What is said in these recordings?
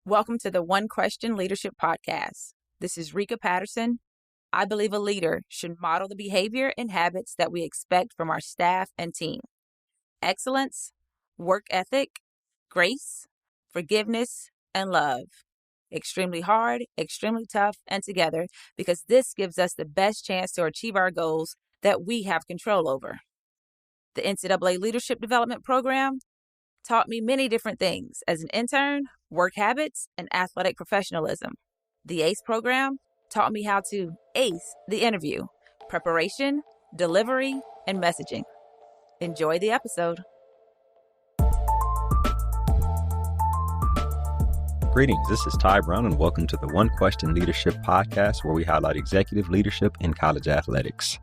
Welcome to the One Question Leadership Podcast. This is Rika Patterson. I believe a leader should model the behavior and habits that we expect from our staff and team. Excellence, work ethic, grace, forgiveness, and love. Extremely hard, extremely tough, and together, because this gives us the best chance to achieve our goals that we have control over. The NCAA Leadership Development Program taught me many different things as an intern, work habits, and athletic professionalism. The ACE program taught me how to ace the interview, preparation, delivery, and messaging. Enjoy the episode. Greetings, this is Ty Brown, and welcome to the One Question Leadership Podcast, where we highlight executive leadership in college athletics.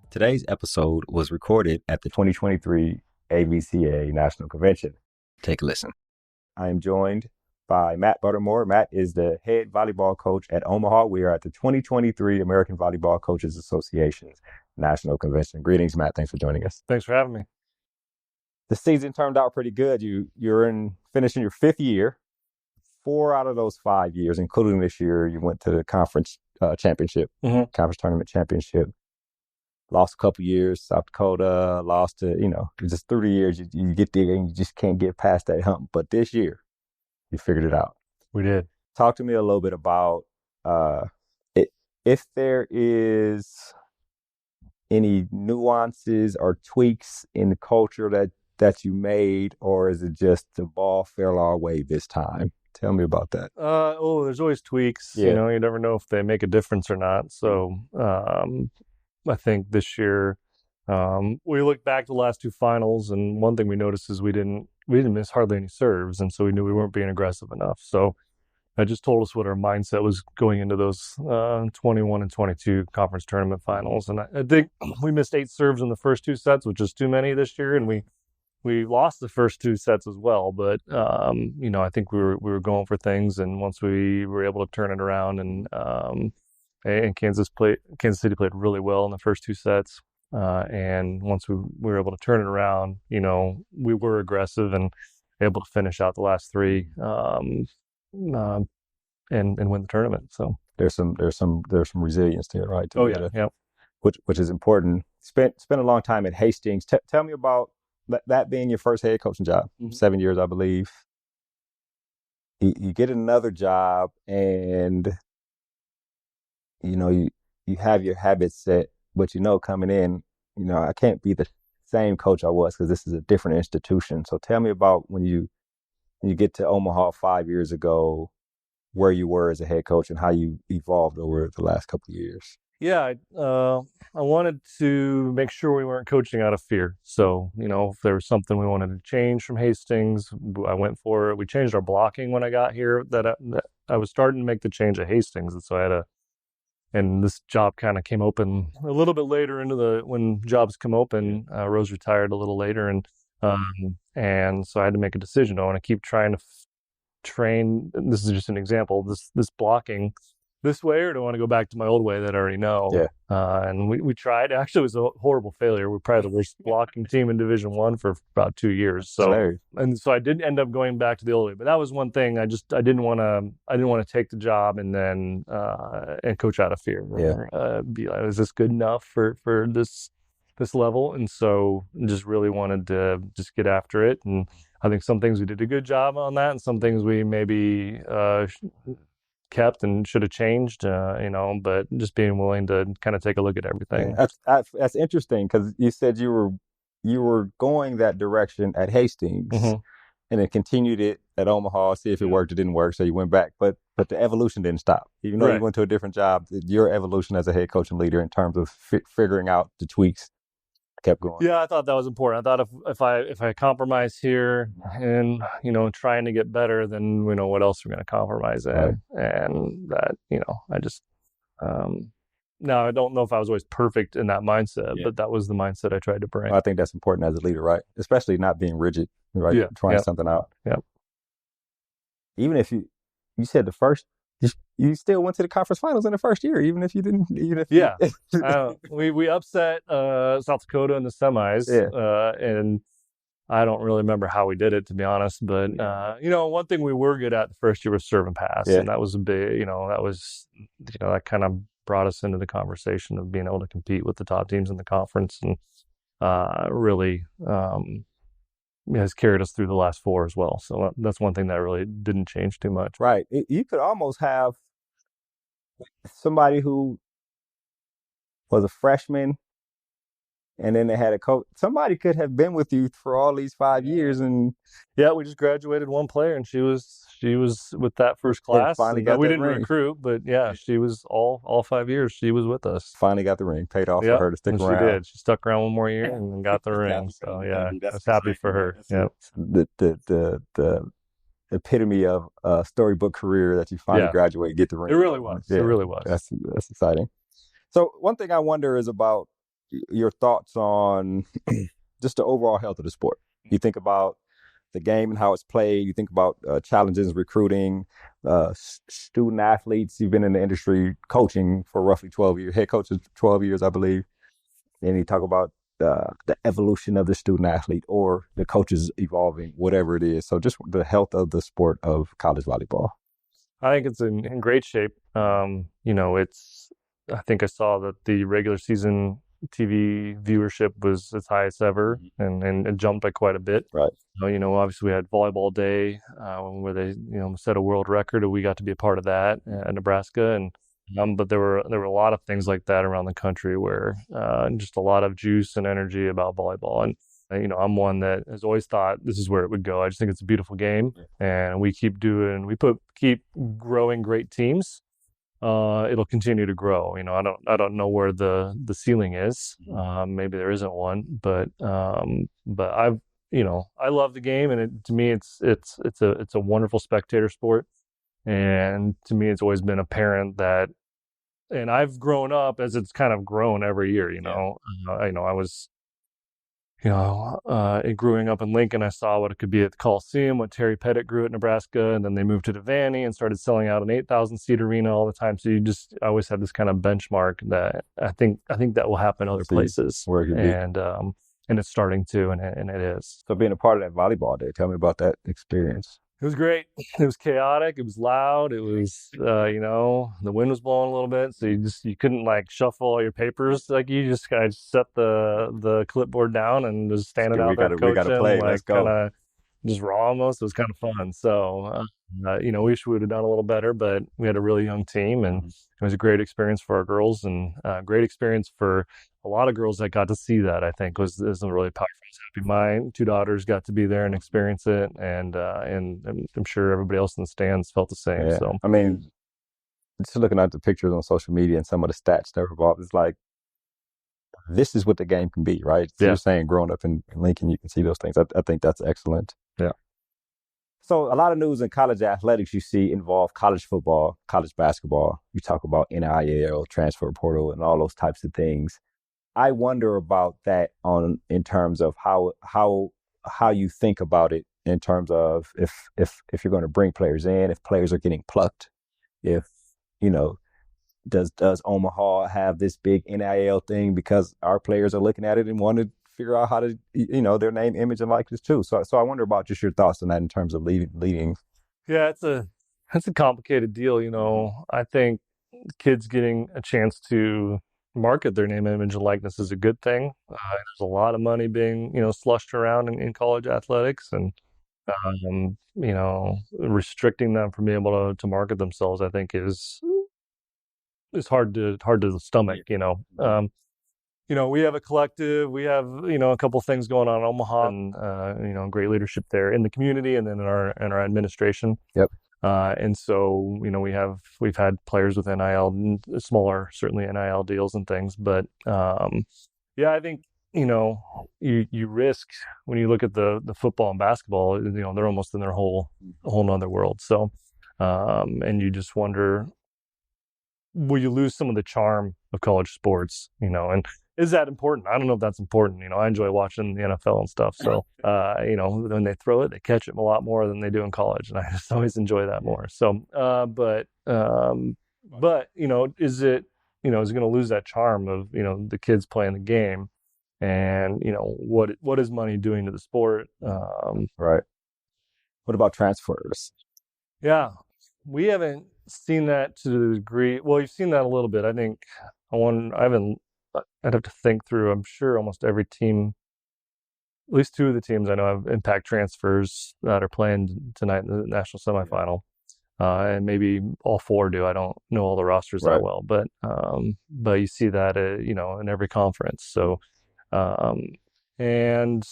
Today's episode was recorded at the 2023 AVCA National Convention. Take a listen. I am joined by Matt Buttermore. Matt is the head volleyball coach at Omaha. We are at the 2023 American Volleyball Coaches Association's National Convention. Greetings, Matt. Thanks for joining us. Thanks for having me. The season turned out pretty good. You're finishing your fifth year. 4 out of those 5 years, including this year, you went to the conference championship, conference tournament championship. Lost a couple years, South Dakota, lost to, just through the years, you get there and you just can't get past that hump. But this year, you figured it out. We did. Talk to me a little bit about if there is any nuances or tweaks in the culture that you made, or is it just the ball fell our way this time? Tell me about that. There's always tweaks. Yeah. You never know if they make a difference or not. So I think this year we looked back to the last two finals, and one thing we noticed is we didn't miss hardly any serves, and so we knew we weren't being aggressive enough. So that just told us what our mindset was going into those 21 and 22 conference tournament finals. And I think we missed 8 serves in the first 2 sets, which is too many this year, and we lost the first 2 sets as well. But I think we were going for things, and once we were able to turn it around, and Kansas City played really well in the first 2 sets. And once we were able to turn it around, we were aggressive and able to finish out the last 3 and win the tournament. So there's some resilience to it, right? Yeah. Which is important. Spent a long time at Hastings. Tell me about that being your first head coaching job. 7 years, I believe. You get another job, and you have your habits set, but coming in, I can't be the same coach I was because this is a different institution. So tell me about when you get to Omaha 5 years ago, where you were as a head coach and how you evolved over the last couple of years. Yeah, I wanted to make sure we weren't coaching out of fear. So, if there was something we wanted to change from Hastings, I went for it. We changed our blocking when I got here. That I was starting to make the change at Hastings, and so and this job kind of came open a little bit later when jobs come open. Rose retired a little later, and so I had to make a decision. Do I want to keep trying to train? This is just an example. This blocking this way, or do I want to go back to my old way that I already know? Yeah. And we tried. Actually, it was a horrible failure. We're probably the worst blocking team in Division I for about 2 years. So I did end up going back to the old way. But that was one thing. I didn't want to take the job and then and coach out of fear. Yeah. Be like, is this good enough for this level? And so just really wanted to just get after it. And I think some things we did a good job on that, and some things we maybe kept and should have changed, but just being willing to kind of take a look at everything. That's interesting, because you said you were going that direction at Hastings, and then continued it at Omaha, see if it worked or didn't work, so you went back. But the evolution didn't stop. Even though you went to a different job, your evolution as a head coach and leader in terms of figuring out the tweaks kept going. Yeah, I thought that was important. I thought if I compromise here and trying to get better, then we know what else we're going to compromise in, and that I just now I don't know if I was always perfect in that mindset, but that was the mindset I tried to bring. Well, I think that's important as a leader, right? Especially not being rigid, right? Yeah. Trying something out. Yeah. Even if you said the first. You still went to the conference finals in the first year, even if you didn't. We upset South Dakota in the semis, and I don't really remember how we did it, to be honest. But, one thing we were good at the first year was serve and pass. Yeah. And that was that kind of brought us into the conversation of being able to compete with the top teams in the conference, and really has carried us through the last 4 as well. So that's one thing that really didn't change too much. Right. You could almost have somebody who was a freshman, and then they had a coach. Somebody could have been with you for all these 5 years, and we just graduated one player, and she was with that first class. Finally got we that didn't ring. recruit, but she was all 5 years. She was with us. Finally got the ring. Paid off for her to stick around. She did. She stuck around one more year and got the ring. So I was happy for her. Yeah. The epitome of a storybook career that you finally graduate, get the ring. It really was. Yeah, it really was. That's exciting. So one thing I wonder is about your thoughts on just the overall health of the sport. You think about the game and how it's played. You think about challenges recruiting, student athletes. You've been in the industry coaching for roughly 12 years, head coaches 12 years, I believe. And you talk about the evolution of the student athlete or the coaches evolving, whatever it is. So just the health of the sport of college volleyball. I think it's in great shape. I think I saw that the regular season TV viewership was its highest ever, and it jumped by quite a bit. Right. Obviously we had Volleyball Day where they set a world record, and we got to be a part of that at Nebraska. And but there were a lot of things like that around the country where just a lot of juice and energy about volleyball. And I'm one that has always thought this is where it would go. I just think it's a beautiful game, and we keep growing great teams. It'll continue to grow. I don't know where the ceiling is. Maybe there isn't one, but I love the game, and to me, it's a wonderful spectator sport. And to me, it's always been apparent that, and I've grown up as it's kind of grown every year. I was, growing up in Lincoln, I saw what it could be at the Coliseum, what Terry Pettit grew at Nebraska, and then they moved to Devaney and started selling out an 8,000-seat arena all the time. So I always had this kind of benchmark that I think that will happen other places, where it could be. And it's starting to, and it is. So being a part of that volleyball day, tell me about that experience. It was great. It was chaotic. It was loud. It was, the wind was blowing a little bit, so you couldn't shuffle all your papers. You just kind of set the clipboard down and just stand it out there coaching. We got to play. Let's go. Kind of just raw almost. It was kind of fun. So, we wish we would have done a little better, but we had a really young team, and it was a great experience for our girls, and a great experience for a lot of girls that got to see that. I think was really powerful. My 2 daughters got to be there and experience it, and I'm sure everybody else in the stands felt the same. Yeah. So I mean, just looking at the pictures on social media and some of the stats that were involved, it's like this is what the game can be, right? So you're saying growing up in Lincoln, you can see those things. I think that's excellent. Yeah. So a lot of news in college athletics you see involve college football, college basketball. You talk about NIL, transfer portal, and all those types of things. I wonder about that in terms of how you think about it in terms of if you're going to bring players in, if players are getting plucked, if does Omaha have this big NIL thing because our players are looking at it and want to figure out how to their name, image, and likeness too. So I wonder about just your thoughts on that in terms of leading. Yeah, it's a complicated deal. I think kids getting a chance to market their name, image, and likeness is a good thing. There's a lot of money being slushed around in college athletics, and restricting them from being able to market themselves, I think is hard to stomach. We have a collective, we have a couple things going on in Omaha, and great leadership there in the community, and then in our administration. Yep. And so, we've had players with NIL, smaller, certainly NIL deals and things. But, I think, you risk when you look at the football and basketball, they're almost in their whole nother world. So, and you just wonder, will you lose some of the charm of college sports, and is that important? I don't know if that's important. I enjoy watching the NFL and stuff. So, when they throw it, they catch it a lot more than they do in college. And I just always enjoy that more. So, but is it going to lose that charm of, the kids playing the game and what is money doing to the sport. Right. What about transfers? Yeah, we haven't seen that to the degree. Well, you've seen that a little bit. I think I haven't. I'd have to think through. I'm sure almost every team, at least two of the teams I know, have impact transfers that are playing tonight in the national semifinal, and maybe all four do. I don't know all the rosters that well, but you see that in every conference. So, and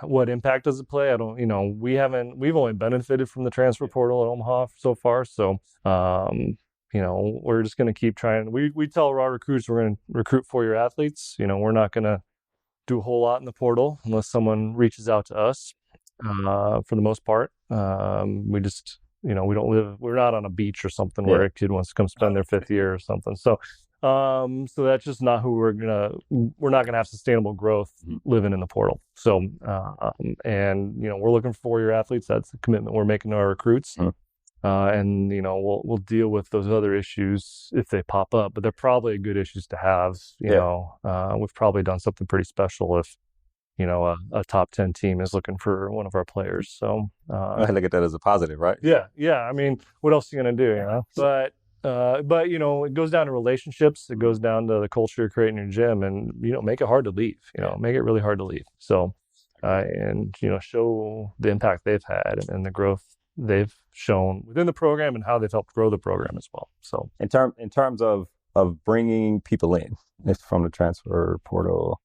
what impact does it play? I don't. We've only benefited from the transfer portal at Omaha so far. So, we're just going to keep trying. We tell our recruits we're going to recruit 4-year athletes. We're not going to do a whole lot in the portal unless someone reaches out to us. For the most part, we just we're not on a beach or something where a kid wants to come spend their 5th year or something. So that's just not who we're not gonna have sustainable growth living in the portal. So and we're looking for 4-year athletes. That's the commitment we're making to our recruits. And we'll deal with those other issues if they pop up, but they're probably good issues to have. We've probably done something pretty special if a top 10 team is looking for one of our players. So I look at that as a positive, right? Yeah. I mean, what else are you gonna do? But it goes down to relationships. It goes down to the culture you're creating in your gym, and make it hard to leave. Make it really hard to leave. So and show the impact they've had and the growth they've shown within the program and how they've helped grow the program as well. So in terms of bringing people in from the transfer portal,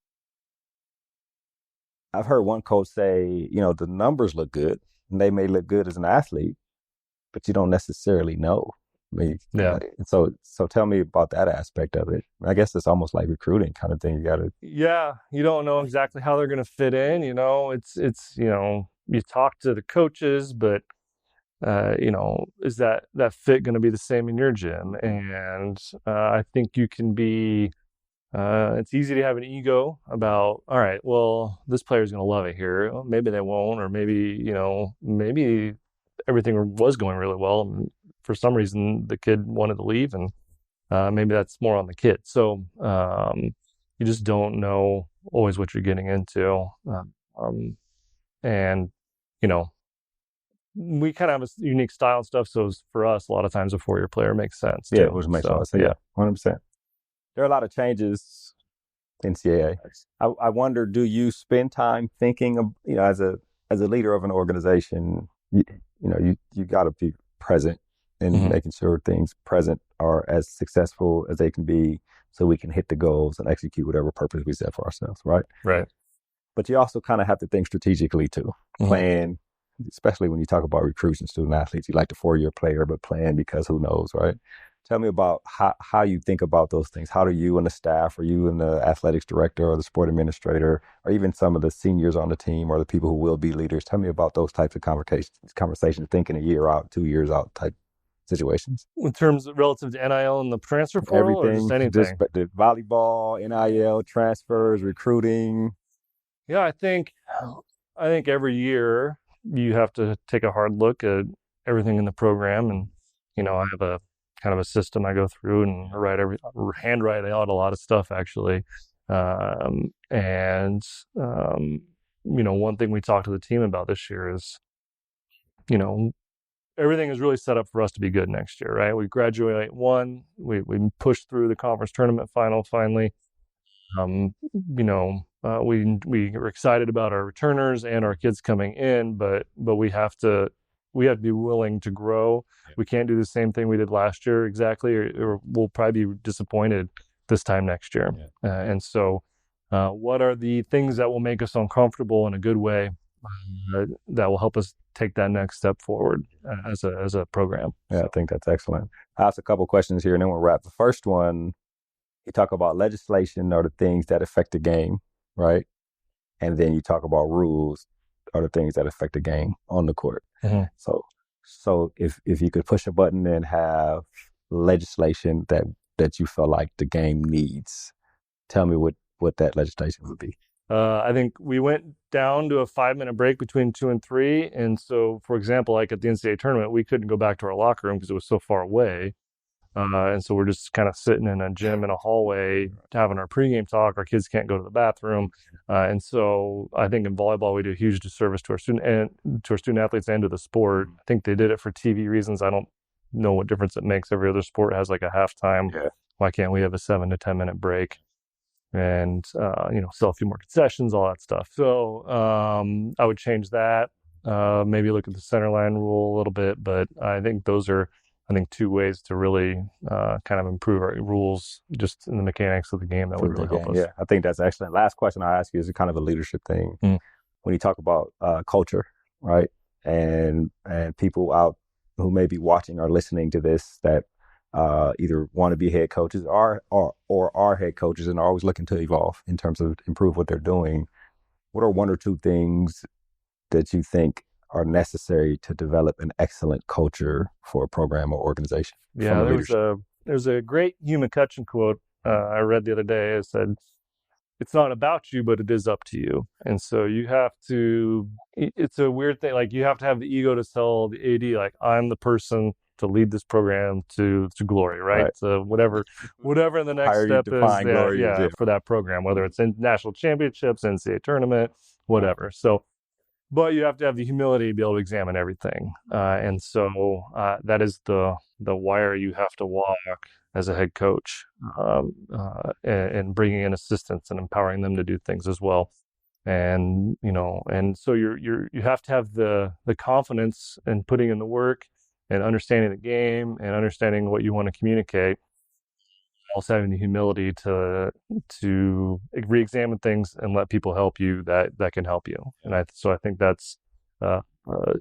I've heard one coach say, the numbers look good and they may look good as an athlete, but you don't necessarily know. So tell me about that aspect of it. I guess it's almost like recruiting kind of thing. You don't know exactly how they're going to fit in. It's you talk to the coaches, but is that fit going to be the same in your gym? And I think you can be. It's easy to have an ego about, all right, well, this player's going to love it here. Well, maybe they won't, or maybe everything was going really well, and for some reason the kid wanted to leave, and maybe that's more on the kid. So you just don't know always what you're getting into, and we kind of have a unique style and stuff. So for us, a lot of times a 4-year player makes sense. Yeah, it makes sense. Yeah, 100%. There are a lot of changes in NCAA. I wonder, do you spend time thinking of, as a leader of an organization, you got to be present in making sure things present are as successful as they can be, so we can hit the goals and execute whatever purpose we set for ourselves, right? Right. But you also kind of have to think strategically too. Plan, especially when you talk about recruits and student athletes. You like the 4-year player, but plan because who knows, right? Tell me about how you think about those things. How do you and the staff, or you and the athletics director or the sport administrator, or even some of the seniors on the team or the people who will be leaders, tell me about those types of conversations, thinking a year out, 2 years out type situations. In terms of relative to NIL and the transfer portal, or just anything? Just the volleyball, NIL, transfers, recruiting. Yeah, I think every year you have to take a hard look at everything in the program, and I have a kind of a system I go through and handwrite out a lot of stuff actually. One thing we talked to the team about this year is, everything is really set up for us to be good next year, right? We graduate we pushed through the conference tournament final finally. We are excited about our returners and our kids coming in, but we have to be willing to grow. We can't do the same thing we did last year exactly, or we'll probably be disappointed this time next year. And so what are the things that will make us uncomfortable in a good way, that will help us take that next step forward as a program? I think that's excellent. I asked a couple questions here and then we'll wrap. The first one, you talk about legislation or the things that affect the game, right? And then you talk about rules or the things that affect the game on the court. So if you could push a button and have legislation that you feel like the game needs, tell me what that legislation would be. I think we went down to a 5-minute break between 2 and 3. And so, for example, like at the NCAA tournament, we couldn't go back to our locker room because it was so far away. And so we're just kind of sitting in a gym in a hallway having our pregame talk. Our kids can't go to the bathroom. And so I think in volleyball, we do a huge disservice to our student athletes and to the sport. I think they did it for TV reasons. I don't know what difference it makes. Every other sport has like a halftime. Yeah. Why can't we have a 7 to 10 minute break and, sell a few more concessions, all that stuff. So I would change that. Maybe look at the center line rule a little bit, but I think those are, two ways to really kind of improve our rules just in the mechanics of the game that would really help us. Yeah, I think that's excellent. Last question I ask you is kind of a leadership thing. When you talk about culture, right? And people out who may be watching or listening to this that either want to be head coaches or are head coaches and are always looking to evolve in terms of improve what they're doing. What are one or two things that you think are necessary to develop an excellent culture for a program or organization? Yeah, there's a great Hugh McCutcheon quote I read the other day. It said, "It's not about you, but it is up to you." And so you have to, it's a weird thing. Like you have to have the ego to tell the AD, like, I'm the person to lead this program to glory, right? So whatever the next step is for that program, whether it's in national championships, NCAA tournament, whatever. So, but you have to have the humility to be able to examine everything. And so that is the wire you have to walk as a head coach, and bringing in assistants and empowering them to do things as well. And, and so you have to have the confidence in putting in the work and understanding the game and understanding what you want to communicate. Also having the humility to re-examine things and let people help you that can help you. And I think that's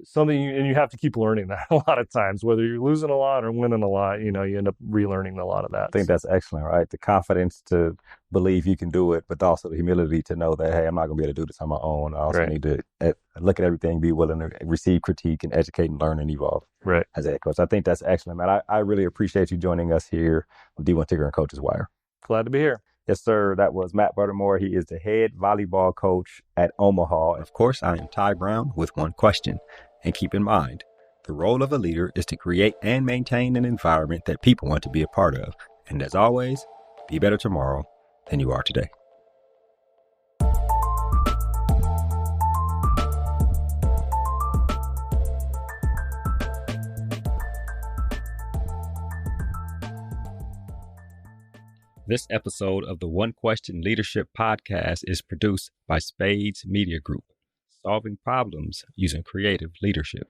something, and you have to keep learning that a lot of times, whether you're losing a lot or winning a lot, you end up relearning a lot of that. I think that's excellent, right? The confidence to believe you can do it, but also the humility to know that, hey, I'm not going to be able to do this on my own. I also need to look at everything, be willing to receive critique and educate and learn and evolve as a head coach. I think that's excellent, man. I really appreciate you joining us here with D1 Ticker and Coach's Wire. Glad to be here. Yes, sir. That was Matt Buttermore. He is the head volleyball coach at Omaha. Of course, I am Ty Brown with one question. And keep in mind, the role of a leader is to create and maintain an environment that people want to be a part of. And as always, be better tomorrow than you are today. This episode of the One Question Leadership Podcast is produced by Spades Media Group, solving problems using creative leadership.